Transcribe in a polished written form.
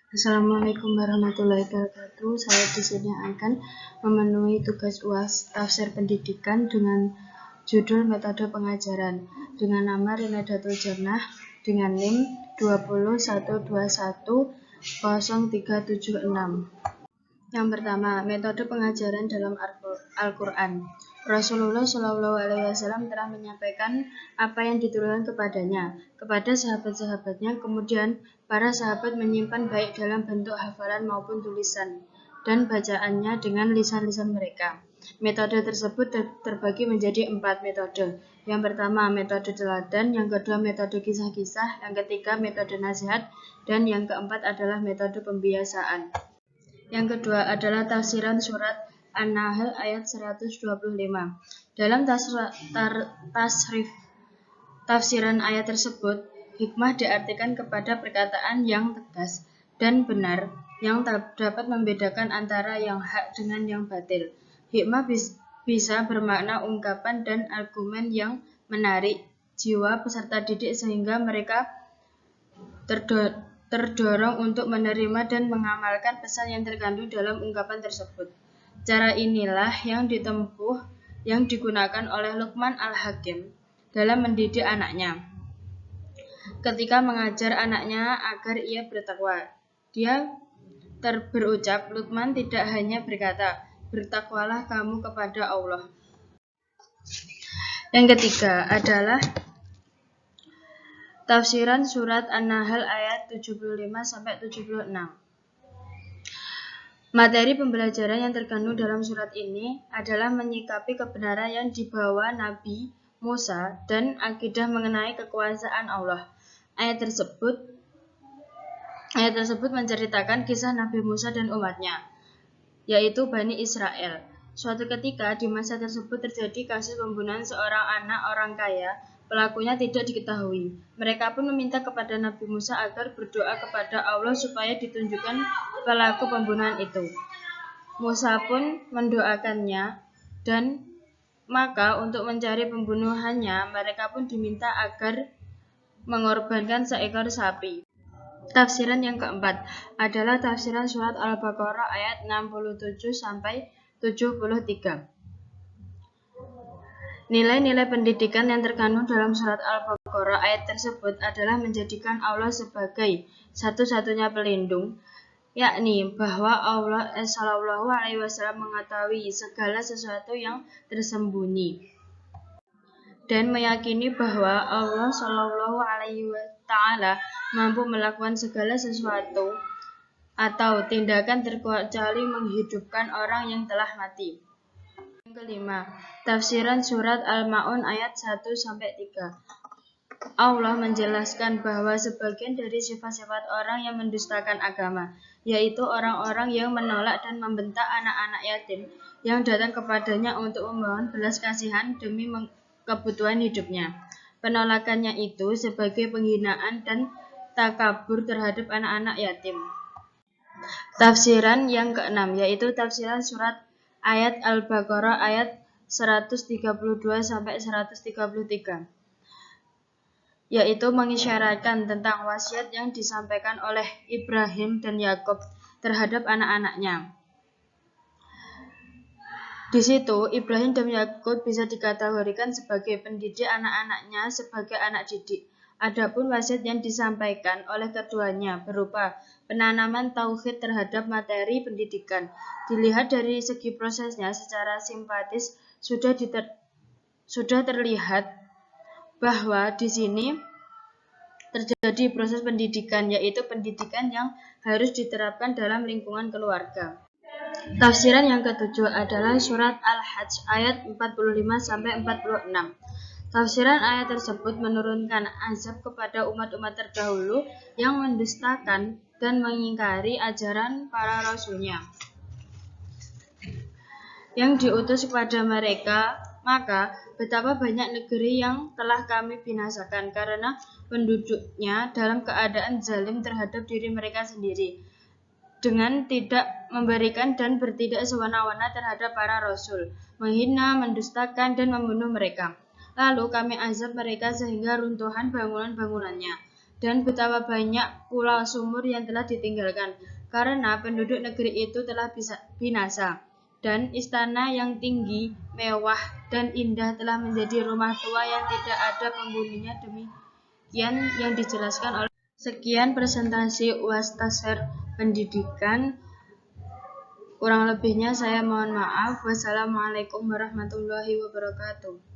Assalamualaikum warahmatullahi wabarakatuh. Saya di sini akan memenuhi tugas UAS Tafsir Pendidikan dengan judul Metode Pengajaran dengan nama Rinadatul Jannah dengan NIM 201210376. Yang pertama, metode pengajaran dalam Al-Quran. Rasulullah Shallallahu Alaihi Wasallam telah menyampaikan apa yang diturunkan kepadanya kepada sahabat-sahabatnya. Kemudian para sahabat menyimpan baik dalam bentuk hafalan maupun tulisan dan bacaannya dengan lisan-lisan mereka. Metode tersebut terbagi menjadi 4 metode. Yang pertama metode teladan, yang kedua metode kisah-kisah, yang ketiga metode nasihat, dan yang keempat adalah metode pembiasaan. Yang kedua adalah tafsiran surat An-Nahl ayat 125. Dalam tafsiran ayat tersebut, hikmah diartikan kepada perkataan yang tegas dan benar yang dapat membedakan antara yang hak dengan yang batil. Hikmah bisa bermakna ungkapan dan argumen yang menarik jiwa peserta didik sehingga mereka terdorong untuk menerima dan mengamalkan pesan yang terkandung dalam ungkapan tersebut. Cara inilah yang digunakan oleh Luqman Al-Hakim dalam mendidik anaknya. Ketika mengajar anaknya agar ia bertakwa, dia berucap, Luqman tidak hanya berkata, bertakwalah kamu kepada Allah. Yang ketiga adalah tafsiran surat An-Nahl ayat 75-76. Materi pembelajaran yang terkandung dalam surat ini adalah menyikapi kebenaran yang dibawa Nabi Musa dan akidah mengenai kekuasaan Allah. Ayat tersebut menceritakan kisah Nabi Musa dan umatnya, yaitu Bani Israel. Suatu ketika di masa tersebut terjadi kasus pembunuhan seorang anak orang kaya. Pelakunya tidak diketahui. Mereka pun meminta kepada Nabi Musa agar berdoa kepada Allah supaya ditunjukkan pelaku pembunuhan itu. Musa pun mendoakannya dan maka untuk mencari pembunuhannya mereka pun diminta agar mengorbankan seekor sapi. Tafsiran yang keempat adalah tafsiran surat Al-Baqarah ayat 67-73. Nilai-nilai pendidikan yang terkandung dalam surat Al-Baqarah ayat tersebut adalah menjadikan Allah sebagai satu-satunya pelindung, yakni bahwa Allah Shallallahu Alaihi Wasallam mengetahui segala sesuatu yang tersembunyi dan meyakini bahwa Allah Shallallahu Alaihi Taala mampu melakukan segala sesuatu atau tindakan terkecuali menghidupkan orang yang telah mati. Yang kelima, tafsiran surat Al-Ma'un ayat 1-3. Allah menjelaskan bahwa sebagian dari sifat-sifat orang yang mendustakan agama, yaitu orang-orang yang menolak dan membentak anak-anak yatim yang datang kepadanya untuk memohon belas kasihan demi kebutuhan hidupnya. Penolakannya itu sebagai penghinaan dan takabur terhadap anak-anak yatim. Tafsiran yang keenam, yaitu tafsiran surat ayat Al-Baqarah ayat 132-133, yaitu mengisyaratkan tentang wasiat yang disampaikan oleh Ibrahim dan Yakub terhadap anak-anaknya. Di situ, Ibrahim dan Yakub bisa dikategorikan sebagai pendidik anak-anaknya sebagai anak didik. Adapun wasiat yang disampaikan oleh keduanya berupa penanaman tauhid terhadap materi pendidikan. Dilihat dari segi prosesnya secara simpatis sudah terlihat bahwa di sini terjadi proses pendidikan, yaitu pendidikan yang harus diterapkan dalam lingkungan keluarga. Tafsiran yang ketujuh adalah surat Al-Hajj ayat 45-46. Tafsiran ayat tersebut menurunkan azab kepada umat-umat terdahulu yang mendustakan dan mengingkari ajaran para rasulnya yang diutus kepada mereka. Maka betapa banyak negeri yang telah kami binasakan karena penduduknya dalam keadaan zalim terhadap diri mereka sendiri, dengan tidak memberikan dan bertindak sewenang-wenang terhadap para rasul, menghina, mendustakan, dan membunuh mereka. Lalu kami azab mereka sehingga runtuhan bangunan-bangunannya. dan betapa banyak pulau sumur yang telah ditinggalkan karena penduduk negeri itu telah binasa. Dan istana yang tinggi, mewah, dan indah telah menjadi rumah tua yang tidak ada penghuninya. Demikian yang dijelaskan oleh. Sekian presentasi UAS Tasher Pendidikan. Kurang lebihnya saya mohon maaf. Wassalamualaikum warahmatullahi wabarakatuh.